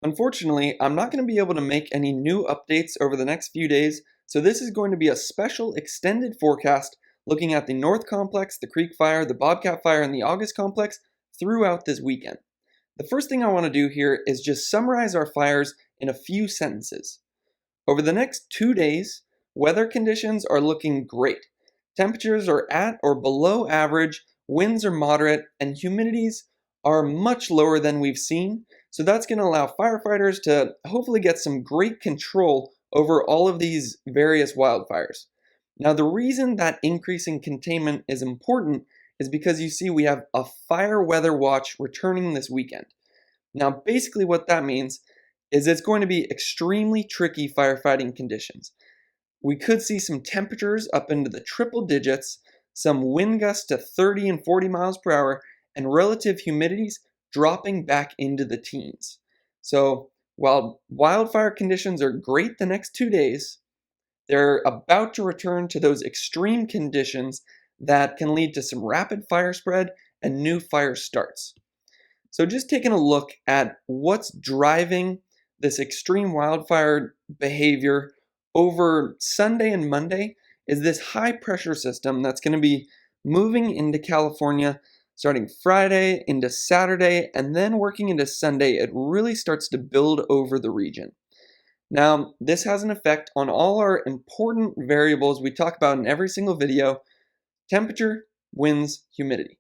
Unfortunately, I'm not going to be able to make any new updates over the next few days, so this is going to be a special extended forecast looking at the North Complex, the Creek Fire, the Bobcat Fire, and the August Complex throughout this weekend. The first thing I want to do here is just summarize our fires in a few sentences. Over the next 2 days, weather conditions are looking great. Temperatures are at or below average, winds are moderate, and humidities are much lower than we've seen. So that's going to allow firefighters to hopefully get some great control over all of these various wildfires. Now, the reason that increasing containment is important is because you see we have a fire weather watch returning this weekend. Now, basically what that means is it's going to be extremely tricky firefighting conditions. We could see some temperatures up into the triple digits, some wind gusts to 30 and 40 miles per hour, and relative humidities dropping back into the teens. So while wildfire conditions are great the next 2 days, they're about to return to those extreme conditions that can lead to some rapid fire spread and new fire starts. So just taking a look at what's driving this extreme wildfire behavior over Sunday and Monday is this high pressure system that's going to be moving into California starting Friday into Saturday and then working into Sunday. It really starts to build over the region. Now, this has an effect on all our important variables we talk about in every single video: temperature, winds, humidity.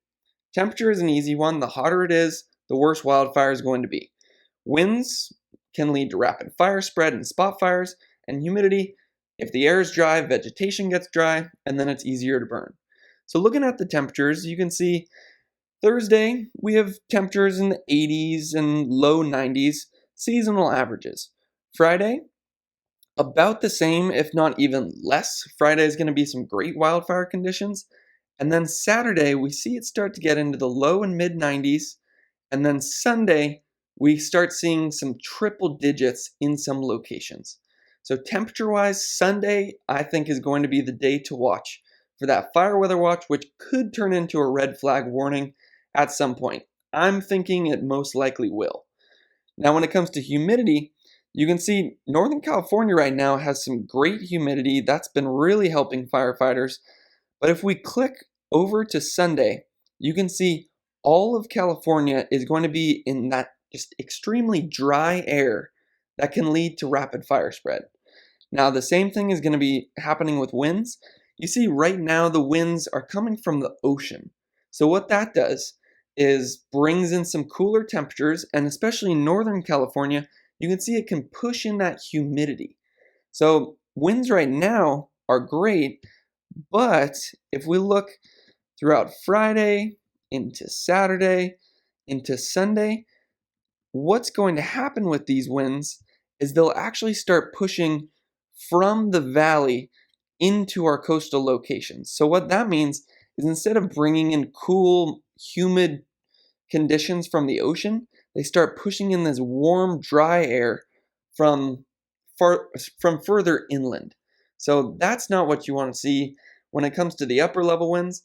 Temperature is an easy one. The hotter it is, the worse wildfire is going to be. Winds can lead to rapid fire spread and spot fires, and humidity, if the air is dry, vegetation gets dry, and then it's easier to burn. So looking at the temperatures, you can see Thursday, we have temperatures in the 80s and low 90s, seasonal averages. Friday, about the same, if not even less. Friday is going to be some great wildfire conditions. And then Saturday, we see it start to get into the low and mid 90s. And then Sunday, we start seeing some triple digits in some locations. So temperature-wise, Sunday, I think, is going to be the day to watch for that fire weather watch, which could turn into a red flag warning at some point. I'm thinking it most likely will. Now, when it comes to humidity, you can see Northern California right now has some great humidity. That's been really helping firefighters. But if we click over to Sunday, you can see all of California is going to be in that just extremely dry air that can lead to rapid fire spread. Now, the same thing is going to be happening with winds. You see right now the winds are coming from the ocean. So what that does is brings in some cooler temperatures, and especially in Northern California, you can see it can push in that humidity. So winds right now are great, but if we look throughout Friday, into Saturday, into Sunday, what's going to happen with these winds is they'll actually start pushing from the valley into our coastal locations. So what that means is instead of bringing in cool, humid conditions from the ocean, they start pushing in this warm, dry air from further inland. So that's not what you want to see when it comes to the upper level winds.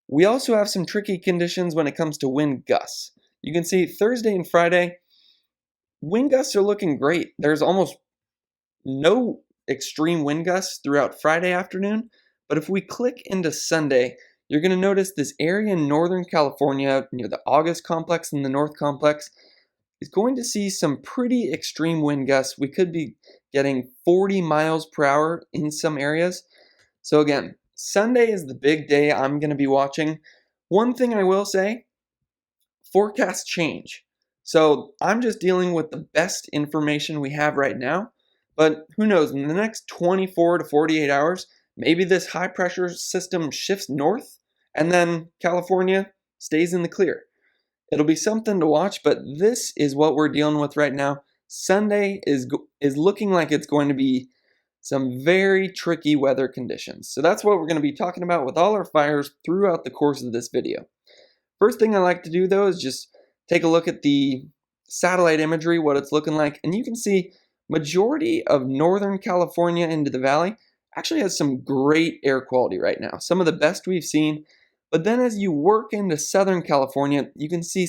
We also have some tricky conditions when it comes to wind gusts. You can see Thursday and Friday, wind gusts are looking great. There's almost no extreme wind gusts throughout Friday afternoon, but if we click into Sunday, you're going to notice this area in Northern California near the August complex and the North complex is going to see some pretty extreme wind gusts. We could be getting 40 miles per hour in some areas. So again, Sunday is the big day I'm going to be watching. One thing I will say, forecasts change. So I'm just dealing with the best information we have right now. But who knows, in the next 24 to 48 hours, maybe this high pressure system shifts north and then California stays in the clear. It'll be something to watch, but this is what we're dealing with right now. Sunday is looking like it's going to be some very tricky weather conditions. So that's what we're going to be talking about with all our fires throughout the course of this video. First thing I like to do though is just take a look at the satellite imagery, what it's looking like, and you can see majority of Northern California into the valley actually has some great air quality right now, some of the best we've seen. But then as you work into Southern California, you can see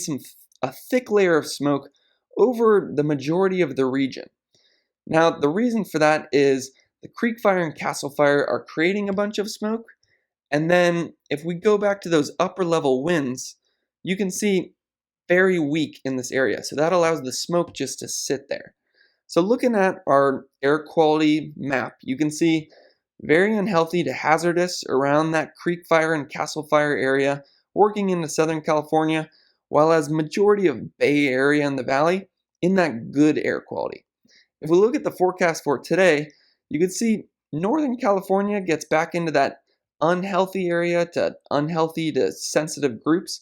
a thick layer of smoke over the majority of the region. Now, the reason for that is the Creek Fire and Castle Fire are creating a bunch of smoke, and then if we go back to those upper level winds, you can see very weak in this area. So that allows the smoke just to sit there. So looking at our air quality map, you can see very unhealthy to hazardous around that Creek Fire and Castle Fire area, working into Southern California, while as majority of Bay Area and the Valley in that good air quality. If we look at the forecast for today, you can see Northern California gets back into that unhealthy area to unhealthy to sensitive groups,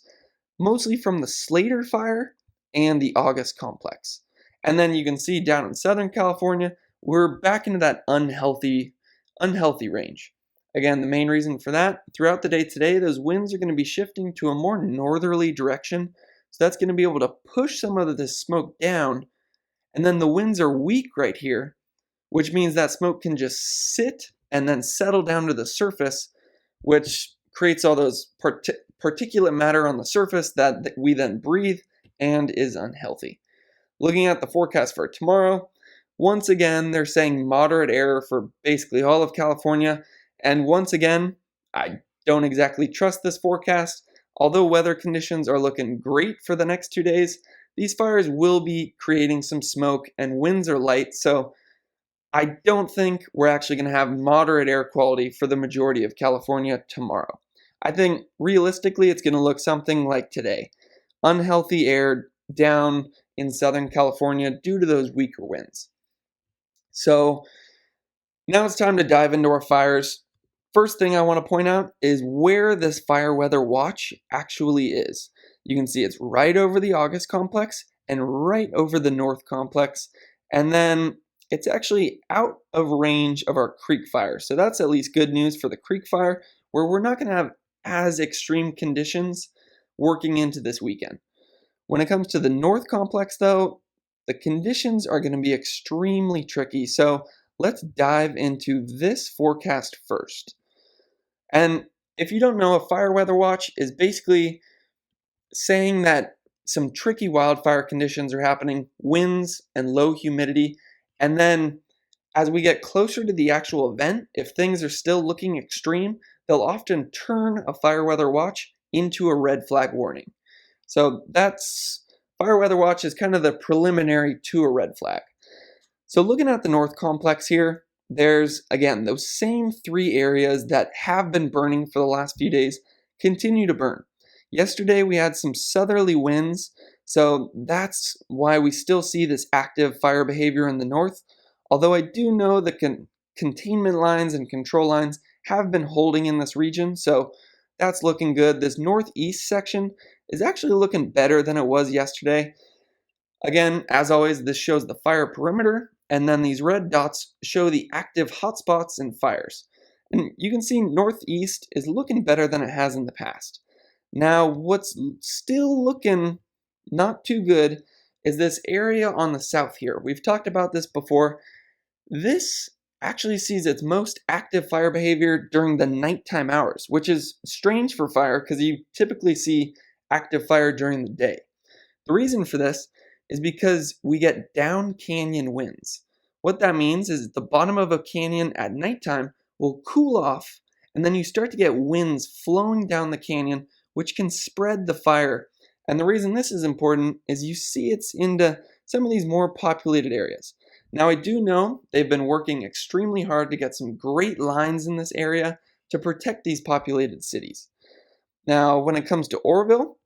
mostly from the Slater Fire and the August complex. And then you can see down in Southern California, we're back into that unhealthy range. Again, the main reason for that, throughout the day today, those winds are going to be shifting to a more northerly direction. So that's going to be able to push some of this smoke down. And then the winds are weak right here, which means that smoke can just sit and then settle down to the surface, which creates all those particulate matter on the surface that we then breathe and is unhealthy. Looking at the forecast for tomorrow, once again, they're saying moderate air for basically all of California. And once again, I don't exactly trust this forecast. Although weather conditions are looking great for the next 2 days, these fires will be creating some smoke and winds are light. So I don't think we're actually going to have moderate air quality for the majority of California tomorrow. I think realistically it's going to look something like today. Unhealthy air down in Southern California due to those weaker winds. So now it's time to dive into our fires. First thing I want to point out is where this fire weather watch actually is. You can see it's right over the August complex and right over the North complex. And then it's actually out of range of our Creek Fire. So that's at least good news for the Creek Fire, where we're not going to have as extreme conditions working into this weekend. When it comes to the North complex, though, the conditions are going to be extremely tricky. So let's dive into this forecast first. And if you don't know, a fire weather watch is basically saying that some tricky wildfire conditions are happening, winds and low humidity. And then as we get closer to the actual event, if things are still looking extreme, they'll often turn a fire weather watch into a red flag warning. So that's fire weather watch is kind of the preliminary to a red flag. So looking at the North complex here, there's again those same 3 areas that have been burning for the last few days continue to burn. Yesterday we had some southerly winds, so that's why we still see this active fire behavior in the north. Although I do know the containment lines and control lines have been holding in this region, so that's looking good. This northeast section is actually looking better than it was yesterday. Again, as always, this shows the fire perimeter, and then these red dots show the active hotspots and fires. And you can see northeast is looking better than it has in the past. Now, what's still looking not too good is this area on the south here. We've talked about this before. This actually sees its most active fire behavior during the nighttime hours, which is strange for fire because you typically see active fire during the day. The reason for this is because we get down canyon winds. What that means is the bottom of a canyon at nighttime will cool off, and then you start to get winds flowing down the canyon, which can spread the fire. And the reason this is important is you see it's into some of these more populated areas. Now, I do know they've been working extremely hard to get some great lines in this area to protect these populated cities. Now, when it comes to Oroville,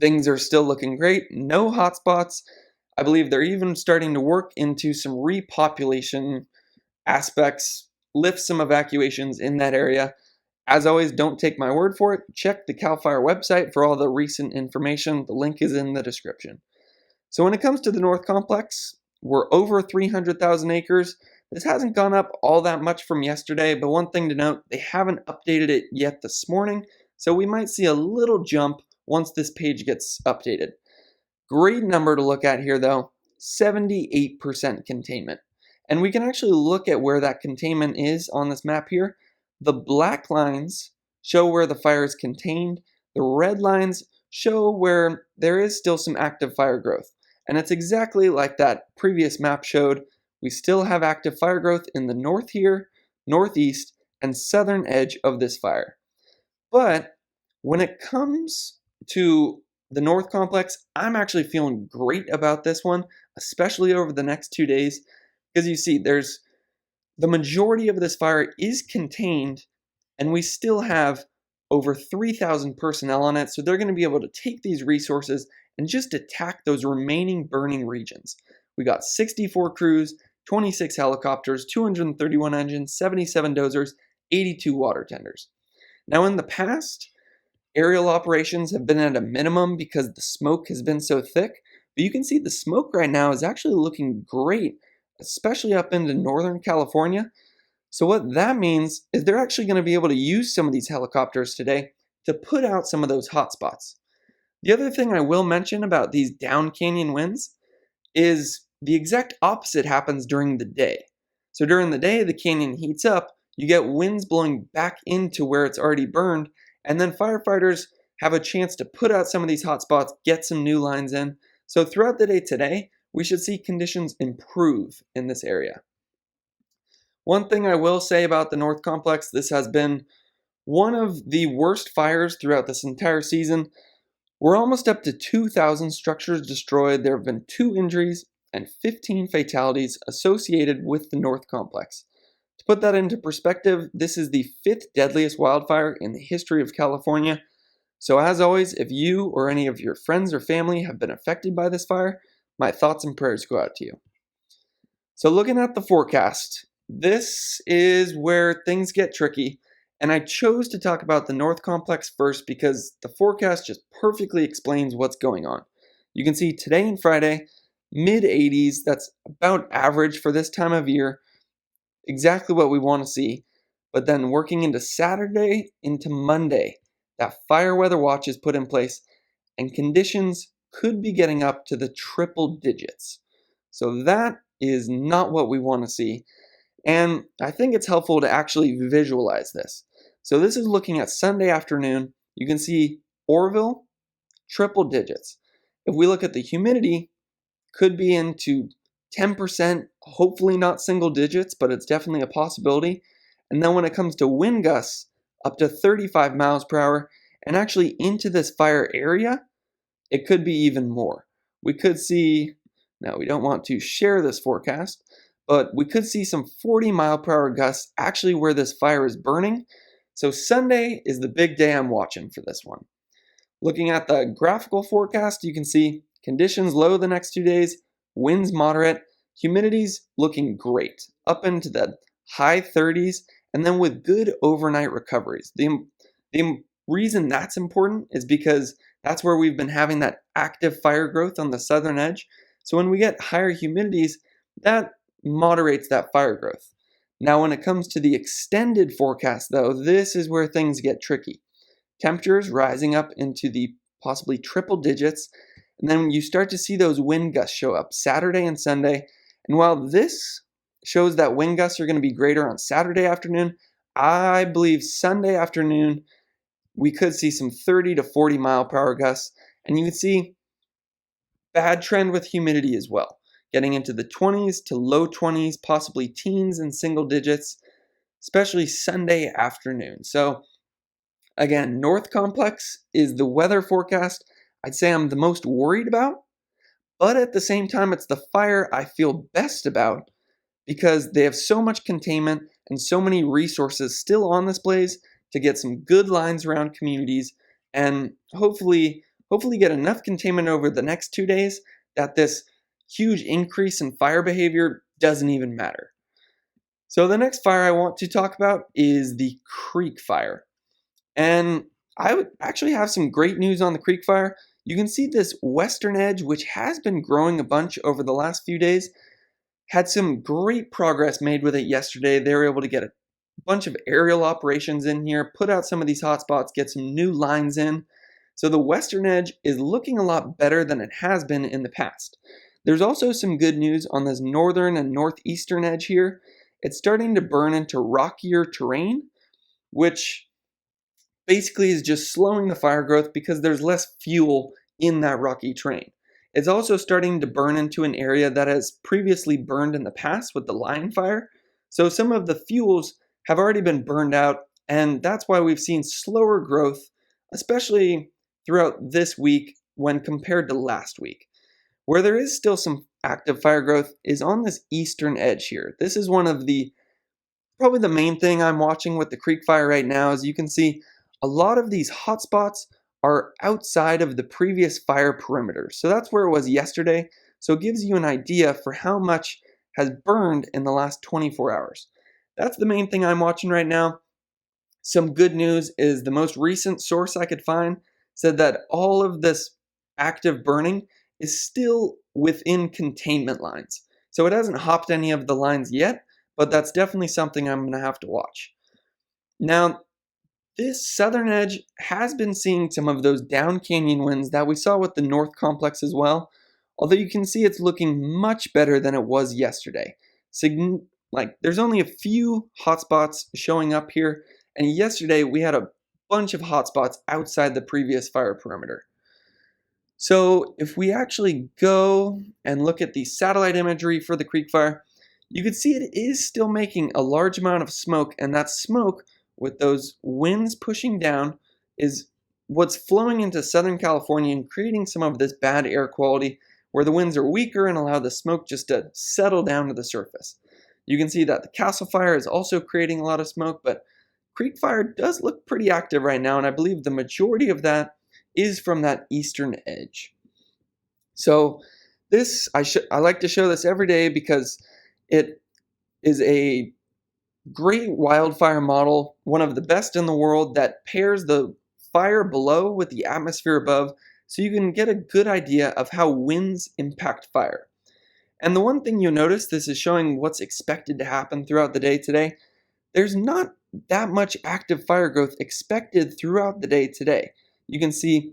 things are still looking great. No hotspots. I believe they're even starting to work into some repopulation aspects, lift some evacuations in that area. As always, don't take my word for it. Check the CAL FIRE website for all the recent information. The link is in the description. So when it comes to the North Complex, we're over 300,000 acres. This hasn't gone up all that much from yesterday, but one thing to note, they haven't updated it yet this morning, so we might see a little jump once this page gets updated. Great number to look at here though, 78% containment. And we can actually look at where that containment is on this map here. The black lines show where the fire is contained. The red lines show where there is still some active fire growth. And it's exactly like that previous map showed. We still have active fire growth in the north here, northeast, and southern edge of this fire. But when it comes to the North Complex, I'm actually feeling great about this one, especially over the next 2 days, because you see, there's the majority of this fire is contained, and we still have over 3,000 personnel on it, so they're going to be able to take these resources and just attack those remaining burning regions. We got 64 crews, 26 helicopters, 231 engines, 77 dozers, 82 water tenders. Now, in the past, aerial operations have been at a minimum because the smoke has been so thick, but you can see the smoke right now is actually looking great, especially up into Northern California. So what that means is they're actually going to be able to use some of these helicopters today to put out some of those hotspots. The other thing I will mention about these down canyon winds is the exact opposite happens during the day. So during the day, the canyon heats up, you get winds blowing back into where it's already burned, and then firefighters have a chance to put out some of these hotspots, get some new lines in. So throughout the day today, we should see conditions improve in this area. One thing I will say about the North Complex, this has been one of the worst fires throughout this entire season. We're almost up to 2,000 structures destroyed. There have been 2 injuries and 15 fatalities associated with the North Complex. To put that into perspective, this is the 5th deadliest wildfire in the history of California. So as always, if you or any of your friends or family have been affected by this fire, my thoughts and prayers go out to you. So looking at the forecast, this is where things get tricky. And I chose to talk about the North Complex first because the forecast just perfectly explains what's going on. You can see today and Friday, mid 80s, that's about average for this time of year, exactly what we want to see. But then working into Saturday, into Monday, that fire weather watch is put in place and conditions could be getting up to the triple digits. So that is not what we want to see. And I think it's helpful to actually visualize this. So this is looking at Sunday afternoon. You can see Oroville, triple digits. If we look at the humidity, could be into 10%, hopefully not single digits, but it's definitely a possibility. And then when it comes to wind gusts, up to 35 miles per hour, and actually into this fire area, it could be even more. We could see, now we don't want to share this forecast, but we could see some 40 mile per hour gusts actually where this fire is burning. So Sunday is the big day I'm watching for this one. Looking at the graphical forecast, you can see conditions low the next 2 days, winds moderate, humidity's looking great, up into the high 30s, and then with good overnight recoveries. The reason that's important is because that's where we've been having that active fire growth on the southern edge. So when we get higher humidities, that moderates that fire growth. Now, when it comes to the extended forecast, though, this is where things get tricky. Temperatures rising up into the possibly triple digits, and then you start to see those wind gusts show up Saturday and Sunday. And while this shows that wind gusts are going to be greater on Saturday afternoon, I believe Sunday afternoon we could see some 30 to 40 mile per hour gusts, and you can see bad trend with humidity as well, getting into the 20s to low 20s, possibly teens and single digits, especially Sunday afternoon. So again, North Complex is the weather forecast I'd say I'm the most worried about, but at the same time, it's the fire I feel best about because they have so much containment and so many resources still on this blaze to get some good lines around communities and hopefully get enough containment over the next 2 days that this huge increase in fire behavior doesn't even matter. So the next fire I want to talk about is the Creek Fire. And I would actually have some great news on the Creek Fire. You can see this western edge, which has been growing a bunch over the last few days, had some great progress made with it yesterday. They were able to get a bunch of aerial operations in here, put out some of these hotspots, get some new lines in. So the western edge is looking a lot better than it has been in the past. There's also some good news on this northern and northeastern edge here. It's starting to burn into rockier terrain, which basically is just slowing the fire growth because there's less fuel in that rocky terrain. It's also starting to burn into an area that has previously burned in the past with the line fire. So some of the fuels have already been burned out, and that's why we've seen slower growth, especially throughout this week when compared to last week. Where there is still some active fire growth is on this eastern edge here. This is one of the probably the main thing I'm watching with the creek fire right now. As you can see, a lot of these hotspots are outside of the previous fire perimeter. So that's where it was yesterday. So it gives you an idea for how much has burned in the last 24 hours. That's the main thing I'm watching right now. Some good news is the most recent source I could find said that all of this active burning is still within containment lines. So it hasn't hopped any of the lines yet, but that's definitely something I'm going to have to watch. Now, this southern edge has been seeing some of those down canyon winds that we saw with the north complex as well, although you can see it's looking much better than it was yesterday. There's only a few hotspots showing up here, and yesterday we had a bunch of hotspots outside the previous fire perimeter. So if we actually go and look at the satellite imagery for the creek fire, you can see it is still making a large amount of smoke, and that smoke with those winds pushing down is what's flowing into Southern California and creating some of this bad air quality where the winds are weaker and allow the smoke just to settle down to the surface. You can see that the Castle Fire is also creating a lot of smoke, but Creek Fire does look pretty active right now, and I believe the majority of that is from that eastern edge. So this, I like to show this every day because it is a great wildfire model, one of the best in the world, that pairs the fire below with the atmosphere above, so you can get a good idea of how winds impact fire. And the one thing you'll notice, this is showing what's expected to happen throughout the day today. There's not that much active fire growth expected throughout the day today. You can see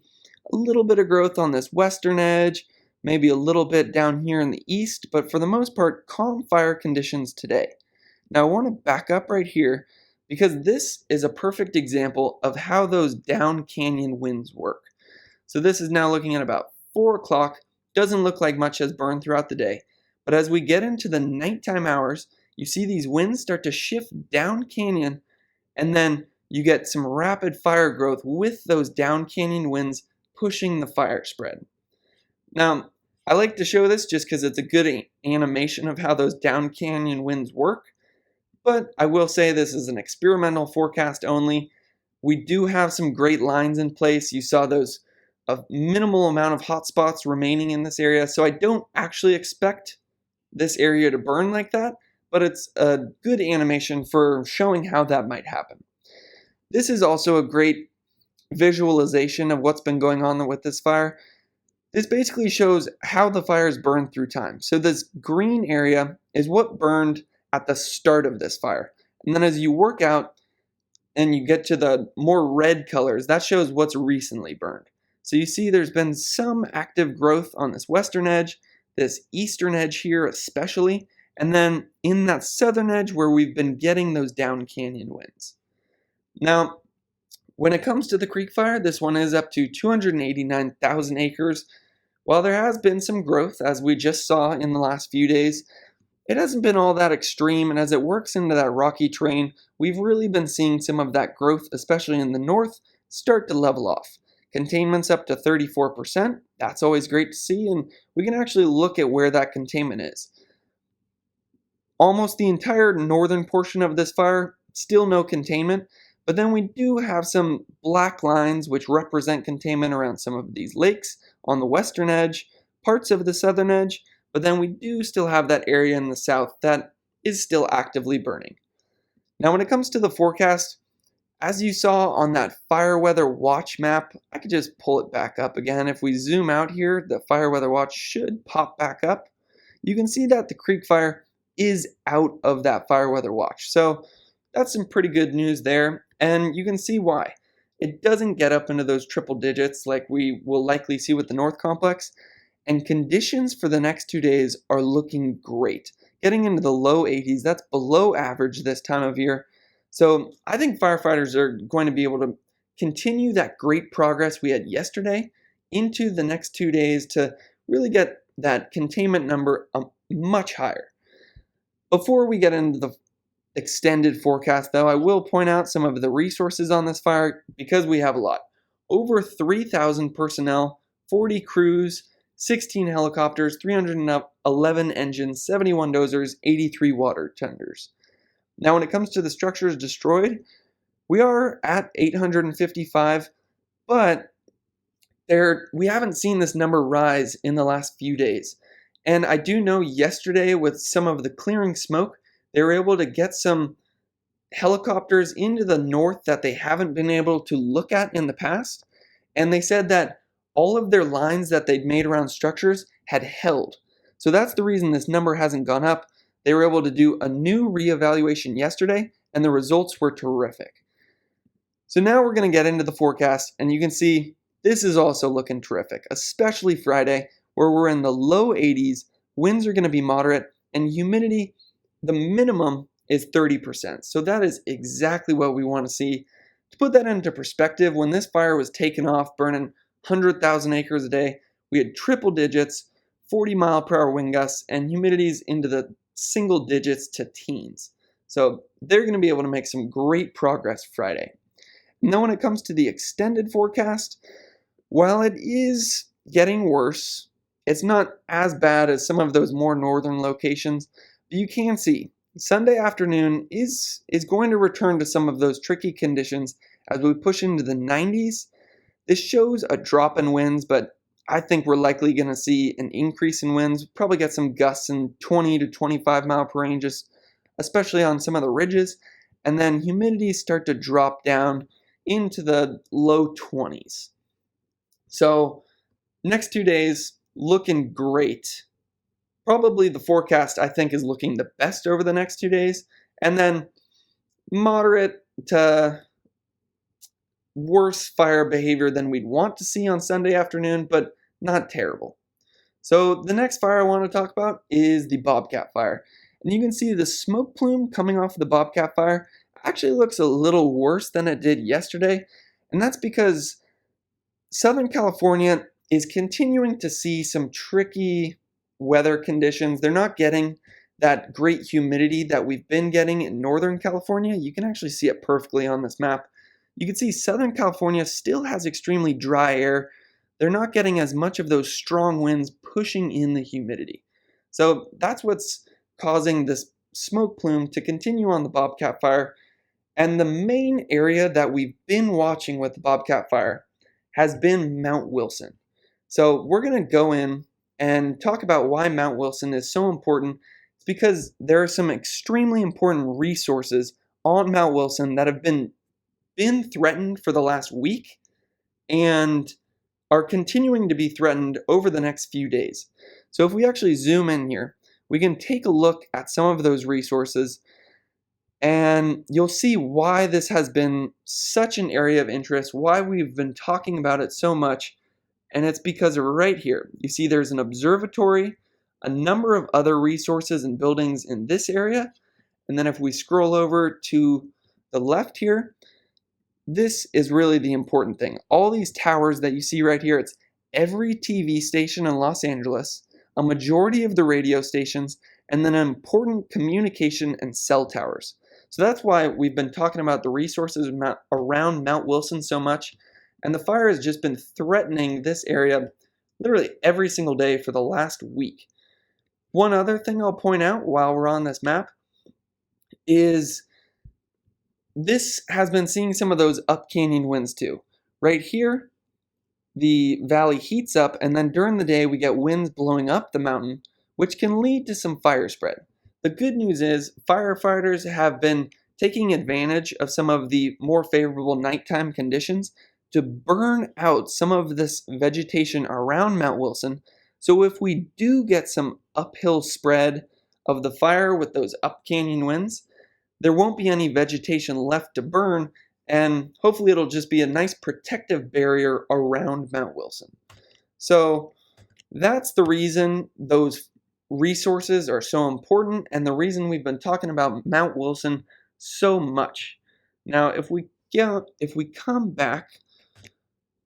a little bit of growth on this western edge, maybe a little bit down here in the east, but for the most part, calm fire conditions today. Now I want to back up right here because this is a perfect example of how those down canyon winds work. So this is now looking at about 4 o'clock. Doesn't look like much has burned throughout the day. But as we get into the nighttime hours, you see these winds start to shift down canyon, and then you get some rapid fire growth with those down canyon winds pushing the fire spread. Now, I like to show this just because it's a good animation of how those down canyon winds work, but I will say this is an experimental forecast only. We do have some great lines in place. You saw those a minimal amount of hotspots remaining in this area, so I don't actually expect this area to burn like that, but it's a good animation for showing how that might happen. This is also a great visualization of what's been going on with this fire. This basically shows how the fires burn through time. So this green area is what burned at the start of this fire. And then as you work out and you get to the more red colors, that shows what's recently burned. So you see there's been some active growth on this western edge, this eastern edge here especially, and then in that southern edge where we've been getting those down canyon winds. Now, when it comes to the creek fire, this one is up to 289,000 acres. While there has been some growth, as we just saw in the last few days, it hasn't been all that extreme, and as it works into that rocky terrain, we've really been seeing some of that growth, especially in the north, start to level off. Containment's up to 34%. That's always great to see, and we can actually look at where that containment is. Almost the entire northern portion of this fire, still no containment, but then we do have some black lines which represent containment around some of these lakes on the western edge, parts of the southern edge, but then we do still have that area in the south that is still actively burning. Now when it comes to the forecast, as you saw on that fire weather watch map, I could just pull it back up again. If we zoom out here, the fire weather watch should pop back up. You can see that the creek fire is out of that fire weather watch. So that's some pretty good news there, and you can see why. It doesn't get up into those triple digits like we will likely see with the North Complex, and conditions for the next 2 days are looking great. Getting into the low 80s, that's below average this time of year. So I think firefighters are going to be able to continue that great progress we had yesterday into the next 2 days to really get that containment number much higher. Before we get into the extended forecast, though, I will point out some of the resources on this fire because we have a lot. Over 3,000 personnel, 40 crews, 16 helicopters, 311 engines, 71 dozers, 83 water tenders. Now, when it comes to the structures destroyed, we are at 855, but we haven't seen this number rise in the last few days. And I do know yesterday with some of the clearing smoke, they were able to get some helicopters into the north that they haven't been able to look at in the past. And they said that all of their lines that they'd made around structures had held. So that's the reason this number hasn't gone up. They were able to do a new reevaluation yesterday, and the results were terrific. So now we're going to get into the forecast, and you can see this is also looking terrific, especially Friday, where we're in the low 80s, winds are going to be moderate, and humidity, the minimum is 30%. So that is exactly what we want to see. To put that into perspective, when this fire was taken off, burning 100,000 acres a day, we had triple digits, 40-mile-per-hour wind gusts, and humidities into the single digits to teens. So they're going to be able to make some great progress Friday. Now when it comes to the extended forecast, while it is getting worse, it's not as bad as some of those more northern locations. But you can see Sunday afternoon is going to return to some of those tricky conditions as we push into the 90s. This shows a drop in winds, but I think we're likely going to see an increase in winds. Probably get some gusts in 20 to 25 mile per ranges, especially on some of the ridges. And then humidity start to drop down into the low 20s. So next 2 days looking great. Probably the forecast I think is looking the best over the next 2 days, and then moderate to worse fire behavior than we'd want to see on Sunday afternoon, but not terrible. So the next fire I want to talk about is the Bobcat Fire. And you can see the smoke plume coming off of the Bobcat Fire actually looks a little worse than it did yesterday, and that's because Southern California is continuing to see some tricky weather conditions. They're not getting that great humidity that we've been getting in Northern California. You can actually see it perfectly on this map. You can see Southern California still has extremely dry air. They're not getting as much of those strong winds pushing in the humidity. So that's what's causing this smoke plume to continue on the Bobcat Fire. And the main area that we've been watching with the Bobcat Fire has been Mount Wilson. So we're going to go in and talk about why Mount Wilson is so important. It's because there are some extremely important resources on Mount Wilson that have been threatened for the last week and are continuing to be threatened over the next few days. So if we actually zoom in here, we can take a look at some of those resources, and you'll see why this has been such an area of interest, why we've been talking about it so much. And it's because right here, you see there's an observatory, a number of other resources and buildings in this area. And then if we scroll over to the left here, this is really the important thing. All these towers that you see right here, it's every TV station in Los Angeles, a majority of the radio stations, and then important communication and cell towers. So that's why we've been talking about the resources around Mount Wilson so much. And the fire has just been threatening this area literally every single day for the last week. One other thing I'll point out while we're on this map is this has been seeing some of those up canyon winds too. Right here, the valley heats up, and then during the day we get winds blowing up the mountain, which can lead to some fire spread. The good news is firefighters have been taking advantage of some of the more favorable nighttime conditions to burn out some of this vegetation around Mount Wilson. So if we do get some uphill spread of the fire with those up canyon winds, there won't be any vegetation left to burn, and hopefully it'll just be a nice protective barrier around Mount Wilson. So that's the reason those resources are so important, and the reason we've been talking about Mount Wilson so much. Now, if we come back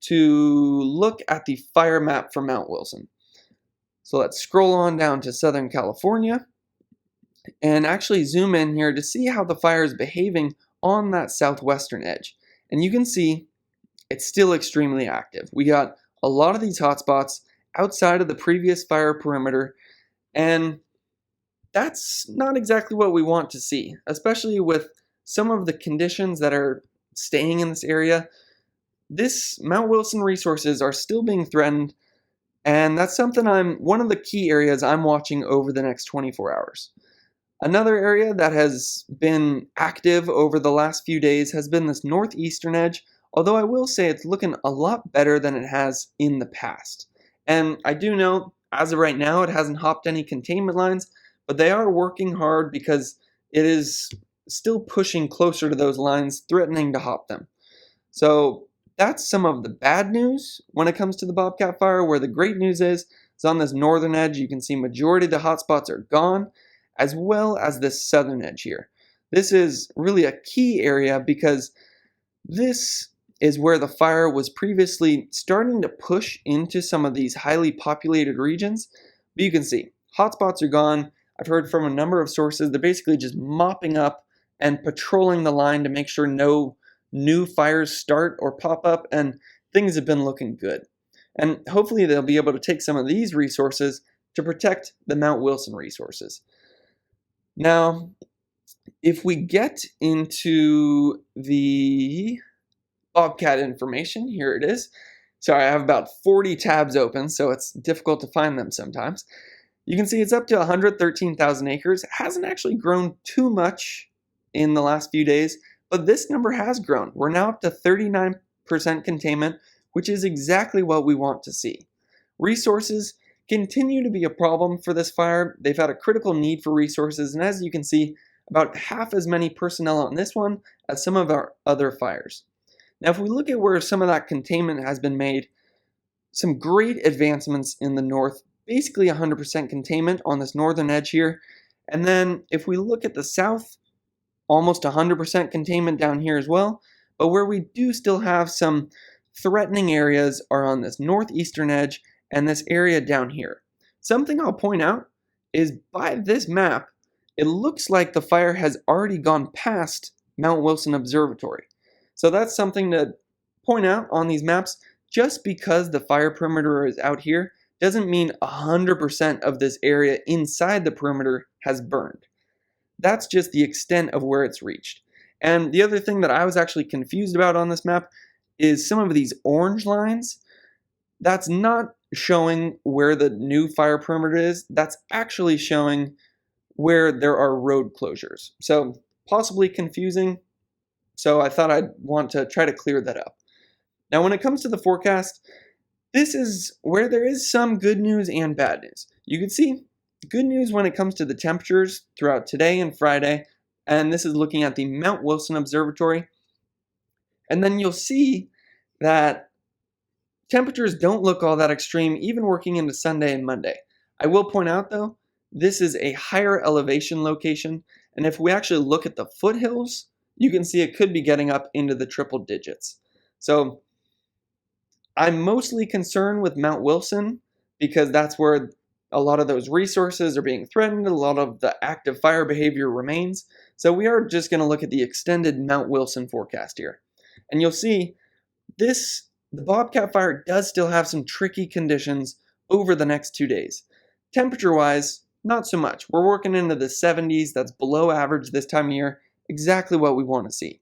to look at the fire map for Mount Wilson, So let's scroll on down to Southern California and actually zoom in here to see how the fire is behaving on that southwestern edge. And you can see it's still extremely active. We got a lot of these hotspots outside of the previous fire perimeter, and that's not exactly what we want to see, especially with some of the conditions that are staying in this area. This Mount Wilson resources are still being threatened, and that's something one of the key areas I'm watching over the next 24 hours. Another area that has been active over the last few days has been this northeastern edge, although I will say it's looking a lot better than it has in the past. And I do know, as of right now, it hasn't hopped any containment lines, but they are working hard because it is still pushing closer to those lines, threatening to hop them. So that's some of the bad news when it comes to the Bobcat Fire, where the great news is on this northern edge, you can see majority of the hotspots are gone, as well as this southern edge here. This is really a key area because this is where the fire was previously starting to push into some of these highly populated regions. But you can see hotspots are gone. I've heard from a number of sources they're basically just mopping up and patrolling the line to make sure no new fires start or pop up, and things have been looking good. And hopefully they'll be able to take some of these resources to protect the Mount Wilson resources. Now, if we get into the Bobcat information, here it is. Sorry, I have about 40 tabs open, so it's difficult to find them sometimes. You can see it's up to 113,000 acres. It hasn't actually grown too much in the last few days, but this number has grown. We're now up to 39% containment, which is exactly what we want to see. Resources continue to be a problem for this fire. They've had a critical need for resources, and as you can see, about half as many personnel on this one as some of our other fires. Now, if we look at where some of that containment has been made, some great advancements in the north, basically 100% containment on this northern edge here. And then if we look at the south, almost 100% containment down here as well. But where we do still have some threatening areas are on this northeastern edge and this area down here. Something I'll point out is by this map, it looks like the fire has already gone past Mount Wilson Observatory. So that's something to point out on these maps. Just because the fire perimeter is out here doesn't mean 100% of this area inside the perimeter has burned. That's just the extent of where it's reached. And the other thing that I was actually confused about on this map is some of these orange lines. That's not showing where the new fire perimeter is. That's actually showing where there are road closures. So possibly confusing. So I thought I'd want to try to clear that up. Now, when it comes to the forecast, this is where there is some good news and bad news. You can see good news when it comes to the temperatures throughout today and Friday, and this is looking at the Mount Wilson Observatory. And then you'll see that temperatures don't look all that extreme, even working into Sunday and Monday. I will point out, though, this is a higher elevation location, and if we actually look at the foothills, you can see it could be getting up into the triple digits. So I'm mostly concerned with Mount Wilson because that's where a lot of those resources are being threatened, a lot of the active fire behavior remains. So we are just going to look at the extended Mount Wilson forecast here. And you'll see the Bobcat Fire does still have some tricky conditions over the next 2 days. Temperature-wise, not so much. We're working into the 70s, that's below average this time of year, exactly what we want to see.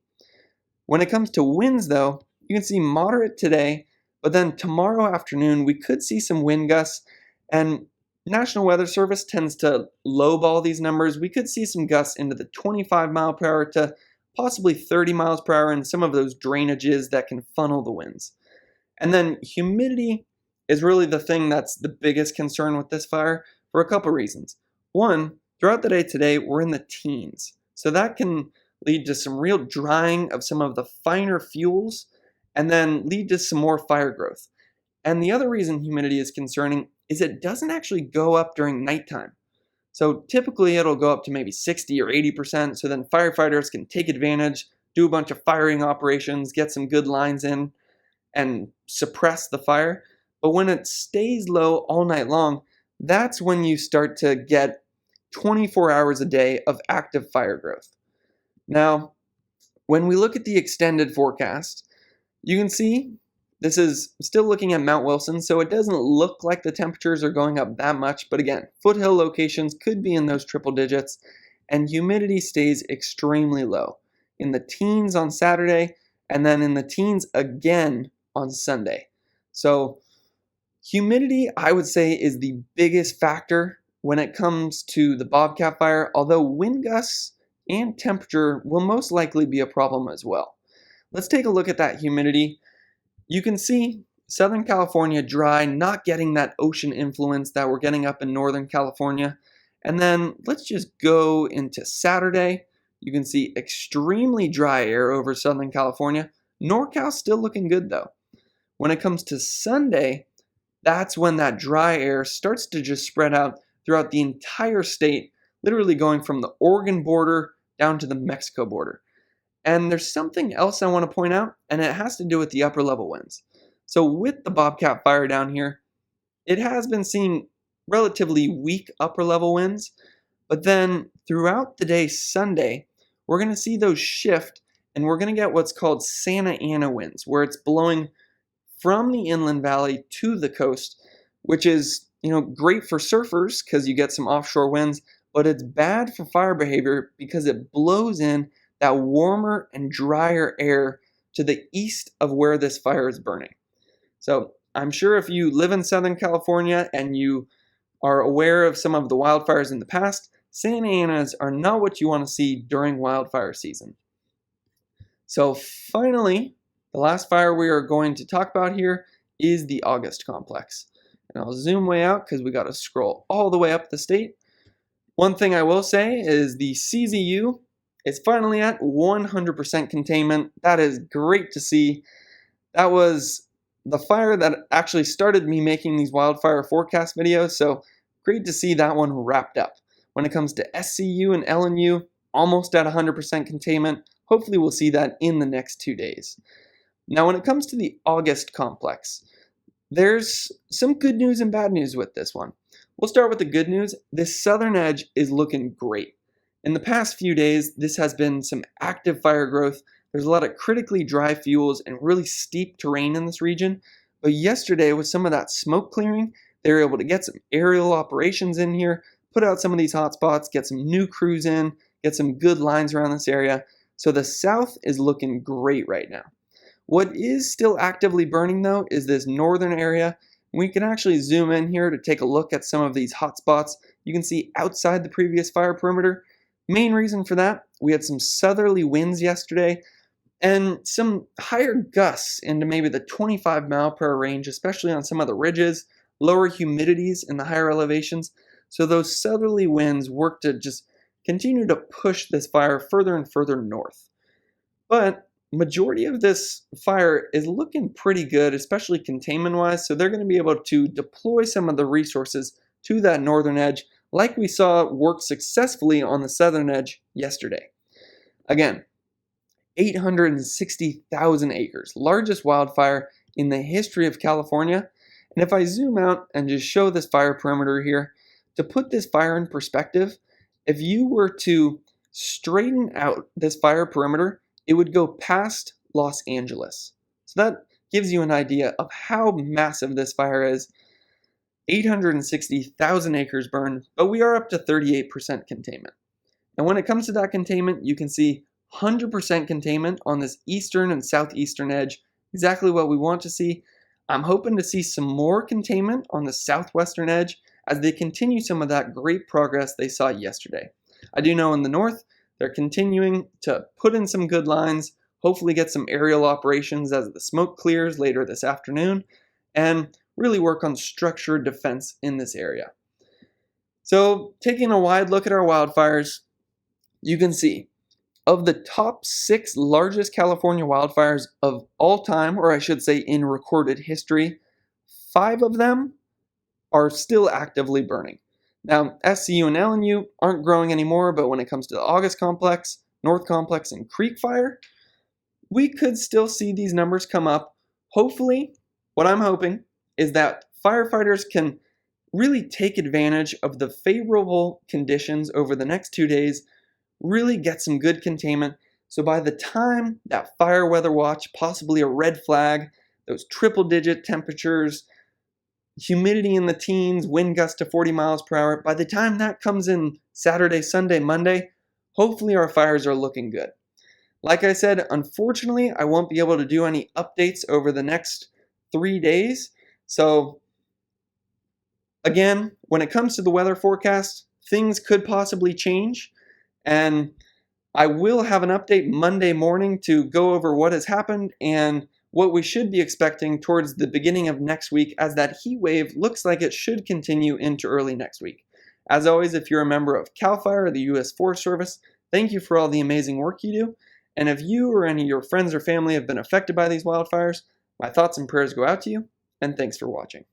When it comes to winds, though, you can see moderate today, but then tomorrow afternoon we could see some wind gusts, and National Weather Service tends to lowball these numbers. We could see some gusts into the 25 mile per hour to possibly 30 miles per hour in some of those drainages that can funnel the winds. And then humidity is really the thing that's the biggest concern with this fire for a couple reasons. One, throughout the day today, we're in the teens. So that can lead to some real drying of some of the finer fuels and then lead to some more fire growth. And the other reason humidity is concerning is it doesn't actually go up during nighttime. So typically it'll go up to maybe 60 or 80%, so then firefighters can take advantage, do a bunch of firing operations, get some good lines in, and suppress the fire. But when it stays low all night long, that's when you start to get 24 hours a day of active fire growth. Now, when we look at the extended forecast, you can see this is still looking at Mount Wilson, so it doesn't look like the temperatures are going up that much, but again, foothill locations could be in those triple digits, and humidity stays extremely low, in the teens on Saturday, and then in the teens again on Sunday. So humidity, I would say, is the biggest factor when it comes to the Bobcat Fire, although wind gusts and temperature will most likely be a problem as well. Let's take a look at that humidity. You can see Southern California dry, not getting that ocean influence that we're getting up in Northern California. And then let's just go into Saturday. You can see extremely dry air over Southern California. NorCal still looking good though. When it comes to Sunday, that's when that dry air starts to just spread out throughout the entire state, literally going from the Oregon border down to the Mexico border. And there's something else I want to point out, and it has to do with the upper level winds. So with the Bobcat Fire down here, it has been seeing relatively weak upper level winds, but then throughout the day Sunday, we're going to see those shift, and we're going to get what's called Santa Ana winds, where it's blowing from the inland valley to the coast, which is, great for surfers because you get some offshore winds, but it's bad for fire behavior because it blows in that warmer and drier air to the east of where this fire is burning. So I'm sure if you live in Southern California and you are aware of some of the wildfires in the past, Santa Anas are not what you want to see during wildfire season. So finally, the last fire we are going to talk about here is the August complex. And I'll zoom way out because we got to scroll all the way up the state. One thing I will say is the CZU is finally at 100% containment. That is great to see. That was the fire that actually started me making these wildfire forecast videos, so great to see that one wrapped up. When it comes to SCU and LNU, almost at 100% containment. Hopefully we'll see that in the next 2 days. Now when it comes to the August complex, there's some good news and bad news with this one. We'll start with the good news. This southern edge is looking great. In the past few days, this has been some active fire growth. There's a lot of critically dry fuels and really steep terrain in this region. But yesterday, with some of that smoke clearing, they were able to get some aerial operations in here, put out some of these hotspots, get some new crews in, get some good lines around this area. So the south is looking great right now. What is still actively burning though is this northern area. We can actually zoom in here to take a look at some of these hotspots. You can see outside the previous fire perimeter. Main reason for that, we had some southerly winds yesterday and some higher gusts into maybe the 25 mile per hour range, especially on some of the ridges, lower humidities in the higher elevations. So those southerly winds work to just continue to push this fire further and further north. But majority of this fire is looking pretty good, especially containment wise. So they're going to be able to deploy some of the resources to that northern edge, like we saw work successfully on the southern edge yesterday. Again, 860,000 acres, largest wildfire in the history of California. And if I zoom out and just show this fire perimeter here, to put this fire in perspective, if you were to straighten out this fire perimeter, it would go past Los Angeles. So that gives you an idea of how massive this fire is. 860,000 acres burned, but we are up to 38% containment. And when it comes to that containment, you can see 100% containment on this eastern and southeastern edge, exactly what we want to see. I'm hoping to see some more containment on the southwestern edge as they continue some of that great progress they saw yesterday. I do know in the north, they're continuing to put in some good lines, hopefully get some aerial operations as the smoke clears later this afternoon, and really work on structured defense in this area. So taking a wide look at our wildfires, you can see of the top 6 largest California wildfires of all time, or I should say in recorded history, 5 of them are still actively burning. Now, SCU and LNU aren't growing anymore, but when it comes to the August complex, North complex, and Creek Fire, we could still see these numbers come up. Hopefully, what I'm hoping is that firefighters can really take advantage of the favorable conditions over the next 2 days, really get some good containment. So by the time that fire weather watch, possibly a red flag, those triple digit temperatures, humidity in the teens, wind gusts to 40 miles per hour, by the time that comes in Saturday, Sunday, Monday, hopefully our fires are looking good. Like I said, unfortunately, I won't be able to do any updates over the next 3 days. So again, when it comes to the weather forecast, things could possibly change. And I will have an update Monday morning to go over what has happened and what we should be expecting towards the beginning of next week, as that heat wave looks like it should continue into early next week. As always, if you're a member of CAL FIRE or the U.S. Forest Service, thank you for all the amazing work you do. And if you or any of your friends or family have been affected by these wildfires, my thoughts and prayers go out to you, and thanks for watching.